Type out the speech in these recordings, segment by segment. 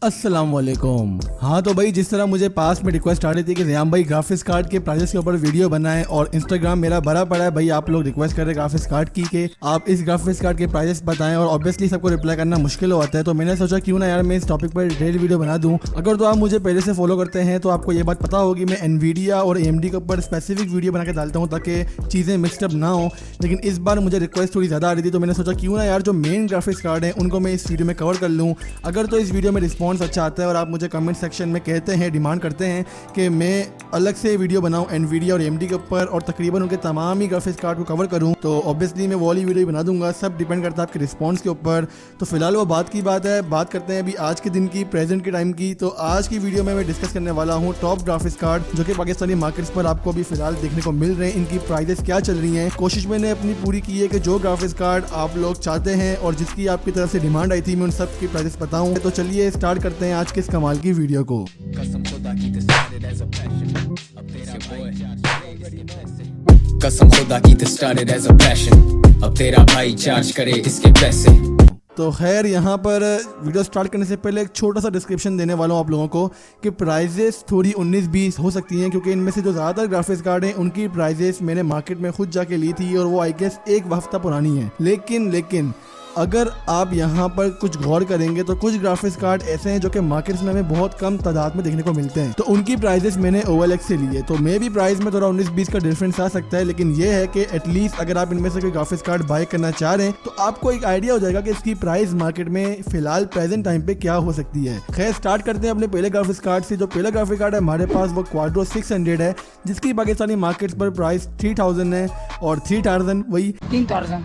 अस्सलामुअलैकुम। हाँ तो भाई, जिस तरह मुझे पास में रिक्वेस्ट आ रही थी कि रियाम भाई ग्राफिक्स कार्ड के प्राइसेस के ऊपर वीडियो बनाएं और इंस्टाग्राम मेरा भरा पड़ा है भाई, आप लोग रिक्वेस्ट कर रहे ग्राफिक्स कार्ड की कि आप इस ग्राफिक्स कार्ड के प्राइसेस बताएं और ऑब्वियसली सबको रिप्लाई करना मुश्किल होता है, तो मैंने सोचा क्यों ना यार मैं इस टॉपिक पर डिटेल वीडियो बना दूं। अगर तो आप मुझे पहले से फॉलो करते हैं तो आपको ये बात पता होगी मैं एनवीडिया और AMD के ऊपर स्पेसिफिक वीडियो बना के डालता हूँ ताकि चीज़ें मिक्सअप ना हो, लेकिन इस बार मुझे रिक्वेस्ट थोड़ी ज़्यादा आ रही थी तो मैंने सोचा क्यों ना यार जो मेन ग्राफिक्स कार्ड है उनको मैं इस वीडियो में कवर कर लूँ। अगर तो इस वीडियो में रिस्पॉन्स अच्छा आता है और आप मुझे कमेंट सेक्शन में कहते हैं, डिमांड करते हैं कि मैं अलग से वीडियो बनाऊं एनवीडिया और AMD के ऊपर और तकरीबन उनके तमाम ही ग्राफिक्स कार्ड को कवर करूं, तो ऑब्वियसली मैं वो वाली वीडियो बना दूंगा। सब डिपेंड करता है आपके रिस्पांस के ऊपर। तो फिलहाल वो बात की बात है, बात करते हैं अभी आज के दिन की, प्रेजेंट के टाइम की। तो आज की वीडियो में मैं डिस्कस करने वाला हूँ टॉप ग्राफिक्स कार्ड जो कि पाकिस्तानी मार्केट्स पर आपको अभी फिलहाल देखने को मिल रहे हैं, इनकी प्राइजेस क्या चल रही हैं। कोशिश मैंने अपनी पूरी की है कि जो ग्राफिक्स कार्ड आप लोग चाहते हैं और जिसकी आपकी तरफ से डिमांड आई थी मैं उन सब की प्राइजेस बताऊँ। तो चलिए स्टार्ट करते हैं आज के इस कमाल की वीडियो को। कसम खुदा की तो स्टार्टेड एज अ पैशन, अब तेरा भाई चार्ज करे इसके पैसे। तो खैर यहाँ पर वीडियो स्टार्ट करने से पहले एक छोटा सा डिस्क्रिप्शन देने वाला हूँ आप लोगों को कि प्राइजेस थोड़ी 19-20 हो सकती हैं, क्योंकि इनमें से जो ज़्यादातर ग्राफिक्स कार्ड हैं उनकी प्राइजेस मैंने मार्केट में खुद जाके ली थी और वो आई गेस एक हफ्ता पुरानी है। लेकिन अगर आप यहाँ पर कुछ गौर करेंगे तो कुछ ग्राफिक्स कार्ड ऐसे हैं जो कि मार्केट्स में हमें बहुत कम तादाद में देखने को मिलते हैं, तो उनकी प्राइजेस मैंने OLX से लिए। तो मे भी प्राइस में थोड़ा 19-20 का डिफरेंस आ सकता है, लेकिन ये है कि एटलीस्ट अगर आप इनमें से कोई ग्राफिक्स कार्ड बाय करना चाह रहे हैं तो आपको एक आइडिया हो जाएगा कि इसकी प्राइस मार्केट में फिलहाल प्रेजेंट टाइम पे क्या हो सकती है। खैर स्टार्ट करते हैं अपने पहले ग्राफिक्स कार्ड से। जो पहला ग्राफिक कार्ड है हमारे पास वो क्वाड्रो 600 है, जिसकी पाकिस्तानी मार्केट्स पर प्राइस 3000 है और 3000 वही 3000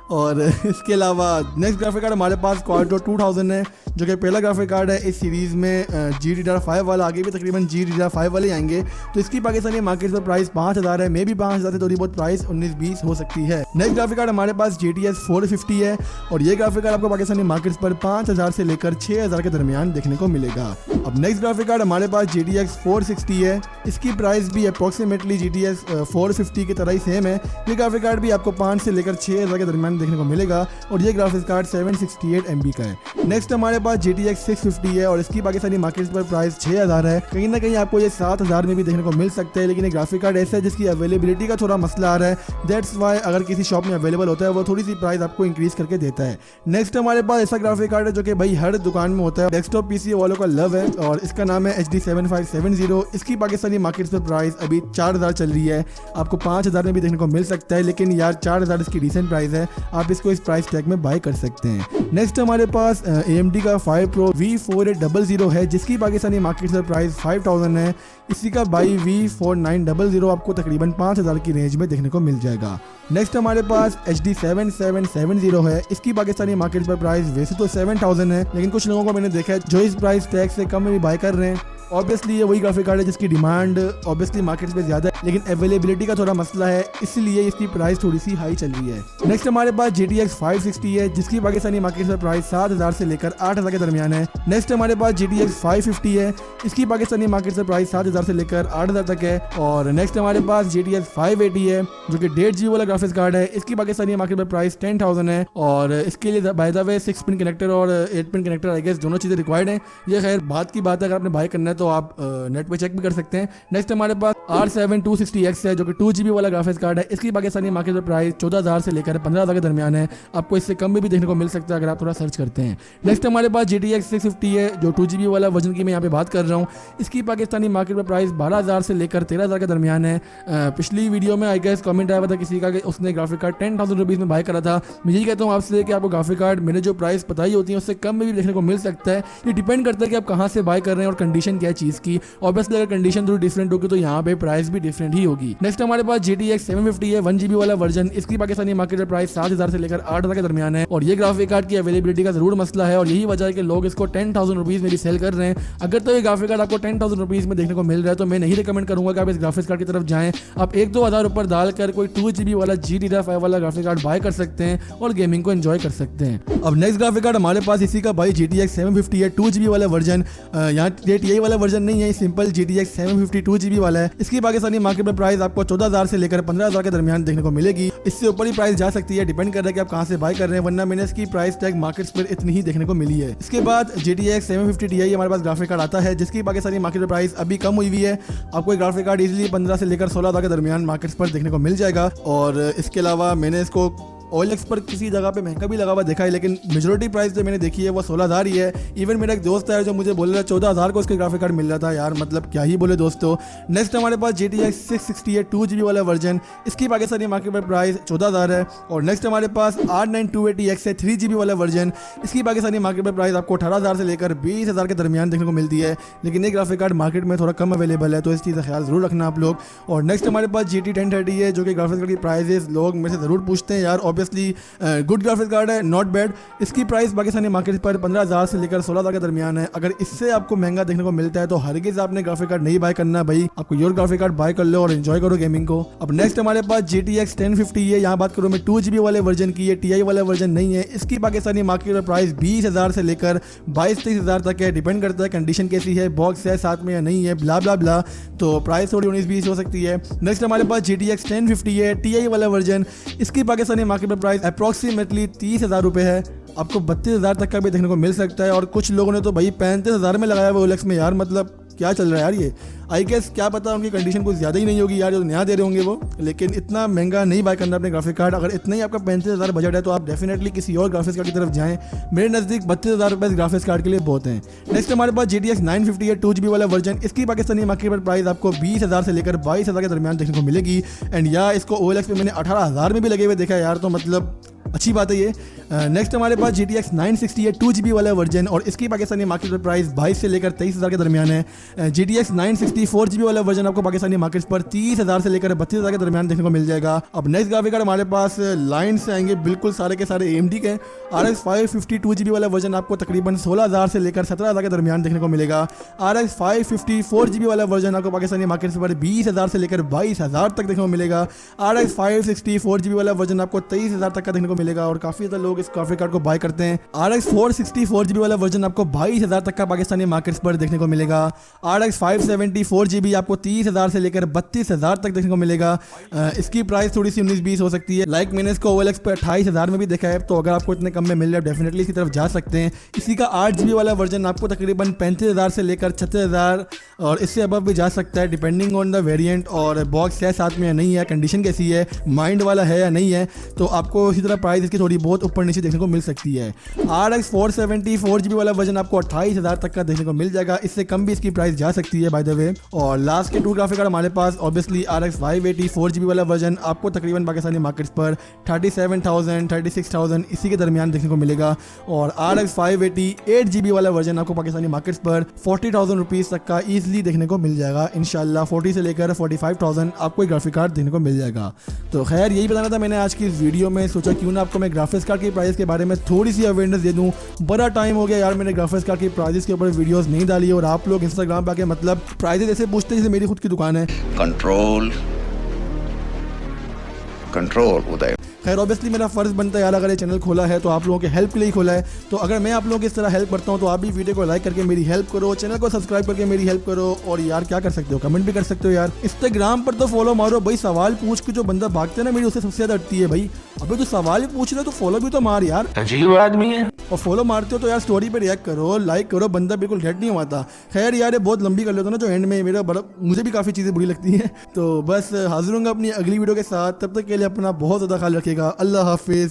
और इसके अलावा नेक्स्ट ग्राफिक कार्ड हमारे पास क्वाड्रो 2000 है, जो कि पहला ग्राफिक कार्ड है इस सीरीज़ में। GDDR5 वाला, आगे भी तकरीबन GDDR5 वाले आएंगे, तो इसकी पाकिस्तानी मार्केट पर प्राइस 5000 है। मे भी 5000 से थोड़ी बहुत प्राइस 19-20 हो सकती है। नेक्स्ट ग्राफिक कार्ड हमारे पास GTX 450 है और ये ग्राफिक कार्ड आपको पाकिस्तानी मार्केट पर 5000 से लेकर 6000 के दरमियान देखने को मिलेगा। अब नेक्स्ट ग्राफिक कार्ड हमारे पास GTX 460 है, इसकी प्राइस भी अप्रोक्सीमेटली GTX 450 की तरह ही सेम है। ये ग्राफिक कार्ड भी आपको 5 से लेकर 6000 के दरमियान देखने को मिलेगा और ये ग्राफिक्स कार्ड 768 MB का है। नेक्स्ट हमारे पास GTX 650 है और इसकी पाकिस्तानी मार्केट पर प्राइस 6000 है। कहीं ना कहीं आपको ये 7000 में भी देखने को मिल सकता है, लेकिन ये ग्राफिक कार्ड ऐसा है जिसकी अवेलेबिलिटी का थोड़ा मसला आ रहा है। दैट्स वाई अगर किसी शॉप में अवेलेबल होता है वो थोड़ी सी प्राइस आपको इंक्रीज करके देता है। नेक्स्ट हमारे पास ऐसा ग्राफिक कार्ड है जो कि भाई हर दुकान में होता है, डेस्कटॉप PC वालों का लव है और इसका नाम है HD 7570। इसकी पाकिस्तानी मार्केट पर प्राइस अभी 4000 चल रही है, आपको 5000 में भी देखने को मिल सकता है, लेकिन यार 4000 इसकी रिसेंट प्राइस है, आप इसको इस प्राइस टैग में बाय कर सकते हैं। नेक्स्ट हमारे पास AMD का 5 Pro V4800 है, जिसकी पाकिस्तानी मार्केट से प्राइस 5000 है। इसी का बाई V4900 आपको तकरीबन 5000 की रेंज में देखने को मिल जाएगा। नेक्स्ट हमारे पास HD 7770 है, इसकी पाकिस्तानी मार्केट पर प्राइस वैसे तो 7000 है, लेकिन कुछ लोगों को मैंने देखा है जो इस प्राइस टैग से कम में भी बाय कर रहे हैं। ऑब्वियसली ये वही ग्राफिक कार्ड है जिसकी डिमांड ऑब्वियसली मार्केट में ज़्यादा है, लेकिन अवेलेबिलिटी का थोड़ा मसला है, इसलिए इसकी प्राइस थोड़ी सी हाई चल रही है। नेक्स्ट हमारे पास GTX 560 है, जिसकी पाकिस्तानी मार्केट में प्राइस 7000 से लेकर 8000 के दरमियान है। नेक्स्ट हमारे पास GTX 550 है, इसकी पाकिस्तानी मार्केट से प्राइस 7000 से लेकर 8000 तक है। और नेक्स्ट हमारे पास GTX 580 है, जो कि 1.5 GB वाला ग्राफिक्स कार्ड है, इसकी पाकिस्तानी मार्केट में प्राइस 10000 है और इसके लिए by the way 6 pin connector और 8 पिन कनेक्टर आई गेस दोनों चीज़ें रिक्वायर्ड हैं। ये खैर बात की बात है, अगर आपने बाय करना है तो आप नेट पे चेक भी कर सकते हैं। नेक्स्ट हमारे पास R7 260X है, जो कि 2 GB वाला ग्राफिक्स कार्ड है, इसकी पाकिस्तानी मार्केट में प्राइस 14000 से लेकर 15000 के दरमियान है, आपको इससे कम में भी देखने को मिल सकता है अगर आप थोड़ा सर्च करते हैं। नेक्स्ट हमारे पास GTX 650 है, जो 2 GB वाला वर्जन की मैं यहाँ पे बात कर रहा हूँ, इसकी पाकिस्तानी मार्केट में प्राइस 12000 से लेकर 13000 के दरमियान है। पिछली वीडियो में आई गेस कमेंट आया था किसी का कि उसने ग्राफिक कार्ड 10,000 रुपीज़ में बाय करा था। मैं यही कहता हूँ आपसे कि आपको ग्राफिक कार्ड मैंने जो प्राइस बताई होती है उससे कम में भी देखने को मिल सकता है। ये डिपेंड करता है कि आप कहाँ से बाय कर रहे हैं और कंडीशन क्या है चीज़ की। ऑब्वियसली अगर कंडीशन थोड़ी डिफरेंट होगी तो यहाँ पे प्राइस भी डिफरेंट ही होगी। नेक्स्ट हमारे पास GTX 750 है, 1 GB वाला वर्जन, इसकी पाकिस्तानी मार्केट में प्राइस 7000 से लेकर 8000 के दरमियान है और ये ग्राफिक कार्ड की अवेलेबिलिटी का जरूर मसला है और यही वजह है कि लोग इसको 10,000 रुपीज़ में भी सेल कर रहे हैं। अगर तो ये ग्राफिक कार्ड आपको 10,000 रुपीज़ में देखने को मिल रहा है तो मैं नहीं रिकमेंड करूंगा कि आप इस ग्राफिक्स कार्ड की तरफ जाएं। आप 1-2 हज़ार ऊपर डालकर कोई 2 GB वाला पास GDDR5 वाला ग्राफिक कार्ड बाय कर सकते हैं और गेमिंग को एंजॉय कर सकते हैं। अब नेक्स्ट ग्राफिक कार्ड हमारे पास इसी का भाई GTX 750 है, 2GB वाला वर्जन। यहाँ ये TI वाला वर्जन नहीं है, सिंपल GTX 750 2GB वाला है। इसकी पाकिस्तानी मार्केट में प्राइस आपको 14,000 से लेकर 15,000 के दरमियान देखने को मिलेगी। इससे ऊपर ही प्राइस जा सकती है, डिपेंड कर रहा है कि आप कहाँ से बाय कर रहे हैं, वरना मैंने इसकी प्राइस टैग मार्केट्स पर इतनी ही देखने को मिली है। इसके बाद GTX 750 Ti हमारे पास ग्राफिक कार्ड आता है, जिसकी पाकिस्तानी मार्केट में प्राइस अभी कम हुई है। आपको एक ग्राफिक कार्ड इजीली 15 से लेकर 16,000 के दरमियान मार्केट्स पर देखने को मिल जाएगा। और इसके अलावा मैंने इसको OLX पर किसी जगह पे महंगा भी लगा हुआ देखा है, लेकिन मेजोरिटी प्राइस जो मैंने देखी है वो 16,000 ही है। इवन मेरा एक दोस्त है जो मुझे बोल रहा है 14,000 को उसके ग्राफिक कार्ड मिल रहा था। यार मतलब क्या ही बोले दोस्तों। नेक्स्ट हमारे पास GTX 660 है, 2GB वाला वर्जन। इसकी पाकिस्तानी मार्केट में प्राइस 14,000 है। और नेक्स्ट हमारे पास R9 280X है, 3GB वाला वर्जन। इसकी पाकिस्तानी मार्केट में प्राइस आपको 18,000 से लेकर 20,000 के दरमियान देखने को मिलती है, लेकिन ये ग्राफिक कार्ड मार्केट में थोड़ा कम अवेलेबल है, तो इस चीज़ का ख्याल जरूर रखना आप लोग। और नेक्स्ट हमारे पास GT 1030 है, जो कि ग्राफिक कार्ड की प्राइजेस लोग मेरे से ज़रूर पूछते हैं। यार ऑब्वियसली गुड ग्राफिक कार्ड है, नॉट बैड। इसकी प्राइस पाकिस्तानी मार्केट पर 15,000 से लेकर 16,000 के दरमियान है। अगर इससे आपको महंगा देखने को मिलता है तो हरगिज़ आपने ग्राफिक कार्ड नहीं बाय करना भाई, आपको योर ग्राफिक कार्ड बाय कर लो और एंजॉय करो गेमिंग को। अब नेक्स्ट हमारे पास GTX 1050 है। यहाँ बात करूँ मैं 2GB वाले वर्जन की, है TI वाला वर्जन नहीं है। इसकी पाकिस्तानी मार्केट में प्राइस 20,000 से लेकर 22-23,000 तक है, डिपेंड करता है कंडीशन कैसी है, बॉक्स है साथ में या नहीं है, ब्ला ब्ला ब्ला, तो प्राइस थोड़ी 19-20 हो सकती है। नेक्स्ट हमारे पास GTX 1050 है, TI वाला वर्जन। इसकी पाकिस्तानी मार्केट में प्राइस अप्रॉक्सीमेटली 30,000 रुपये है। आपको 32,000 तक का भी देखने को मिल सकता है, और कुछ लोगों ने तो भाई 35,000 में लगाया हुआ OLX में। यार मतलब क्या चल रहा है यार ये। आई गेस क्या पता उनकी कंडीशन कुछ ज़्यादा ही नहीं होगी यार, जो नया दे रहे होंगे वो, लेकिन इतना महंगा नहीं बाय करना अपने ग्राफिक कार्ड। अगर इतना ही आपका 35,000 बजट है तो आप डेफिनेटली किसी और ग्राफिक्स कार्ड की तरफ जाएं। मेरे नज़दीक 32,000 रुपये ग्राफिक्स कार्ड के लिए बहुत हैं। नेक्स्ट हमारे पास GTX 950 है, 2GB वाला वर्जन। इसकी पाकिस्तानी मार्केट पर प्राइस आपको 20,000 से लेकर 22,000 के दरमियान देखने को मिलेगी। एंड या इसको OLX पे मैंने 18,000 में भी लगे हुए देखा है यार, तो मतलब अच्छी बात है ये। नेक्स्ट हमारे पास GTX 960 है, 2GB वाला वर्जन, और इसकी पाकिस्तानी मार्केट पर प्राइस 22 से लेकर 23,000 के दरमियान है। GTX 960 4GB वाला वर्जन आपको पाकिस्तानी मार्केट पर 30,000 से लेकर 32,000 के दरमियान देखने को मिल जाएगा। अब नेक्स्ट ग्राफिक कार्ड हमारे पास लाइन से आएंगे, बिल्कुल सारे के सारे AMD के। RX 550 2GB वाला वर्जन आपको तकरीबन 16,000 से लेकर 17,000 के दरमियान देखने को मिलेगा। RX 550 4GB वाला वर्जन आपको पाकिस्तानी मार्केट पर 20,000 से लेकर 22,000 तक देखने को मिलेगा। RX 560 4GB वाला वर्जन आपको 23,000 तक का देखने को मिलेगा, और काफी ज्यादा लोग इस ग्राफिक कार्ड को बाय करते हैं। RX 460 4GB वाला वर्जन आपको 22,000 तक का पाकिस्तानी मार्केट्स पर देखने को मिलेगा। RX 570 4GB आपको 30,000 से लेकर 32,000 तक देखने को मिलेगा। इसकी प्राइस थोड़ी सी 19-20 हो सकती है। लाइक मैंने इसको OLX पे 28,000 में भी देखा है, तो अगर आपको इतने कम में मिल रहा है डेफिनेटली इसकी तरफ जा सकते हैं। इसी का 8GB वाला वर्जन आपको तकरीबन 35,000 से लेकर 36,000 और इससे अबव भी जा सकता है, डिपेंडिंग ऑन द वेरिएंट, और बॉक्स है साथ में या नहीं है, कंडीशन कैसी है, माइंड वाला है या नहीं है, तो आपको इसी तरह प्राइस इसकी थोड़ी बहुत ऊपर नीचे देखने को मिल सकती है। RX 470 4GB वाला वर्जन आपको 28,000 तक का देखने को मिल जाएगा, इससे कम भी इसकी प्राइस जा सकती है बाय द वे। और लास्ट के 2 ग्राफिक कार्ड हमारे पास ऑब्वियसली RX 580 4GB वाला वर्जन आपको तकरीबन पाकिस्तानी मार्केट्स पर 37,000 36,000 इसी के दरमियान देखने को मिलेगा। और RX 580 8GB वाला वर्जन आपको पाकिस्तानी मार्केट्स पर 40,000 रुपीज़ तक का ईजिली देखने को मिल जाएगा। इंशाल्लाह 40 से लेकर 45,000 आपको एक ग्राफिक कार्ड देखने को मिल जाएगा। तो खैर यही बताना था मैंने आज की इस वीडियो में। सोचा क्यों ना आपको मैं ग्राफिक्स कार्ड की प्राइस के बारे में थोड़ी सी अवेयरनेस दे दूं। बड़ा टाइम हो गया यार मैंने ग्राफिक्स कार्ड की प्राइस के ऊपर वीडियोस नहीं डाली, और आप लोग इंस्टाग्राम पे आके मतलब प्राइजेस ऐसे पूछते हैं जैसे मेरी खुद की दुकान है। कंट्रोल उदय। खैर ऑब्वियसली मेरा फर्ज बनता है यार, अगर ये चैनल खोला है तो आप लोगों के हेल्प के लिए ही खोला है, तो अगर मैं आप लोगों की इस तरह हेल्प करता हूँ तो आप भी वीडियो को लाइक करके मेरी हेल्प करो, चैनल को सब्सक्राइब करके मेरी हेल्प करो, और यार क्या कर सकते हो कमेंट भी कर सकते हो यार। इंस्टाग्राम पर तो फॉलो मारो भाई, सवाल पूछ के जो बंदा भागते हैं ना मेरी उससे सबसे ज्यादा अटती है भाई। अबे जो सवाल ही पूछ रहे तो फॉलो भी तो मार यार, अजीब आदमी है। और फॉलो मारते हो तो यार स्टोरी पे रिएक्ट करो, लाइक करो, बंदा बिल्कुल डेड नहीं हुआ। खैर यार ये बहुत लंबी कर लेता ना जो एंड में मेरा बड़ा, मुझे भी काफ़ी चीज़ें बुरी लगती हैं। तो बस हाजिर हूँगा अपनी अगली वीडियो के साथ, तब तक के लिए अपना बहुत ज़्यादा ख्याल रखिएगा। अल्लाह हाफिज़।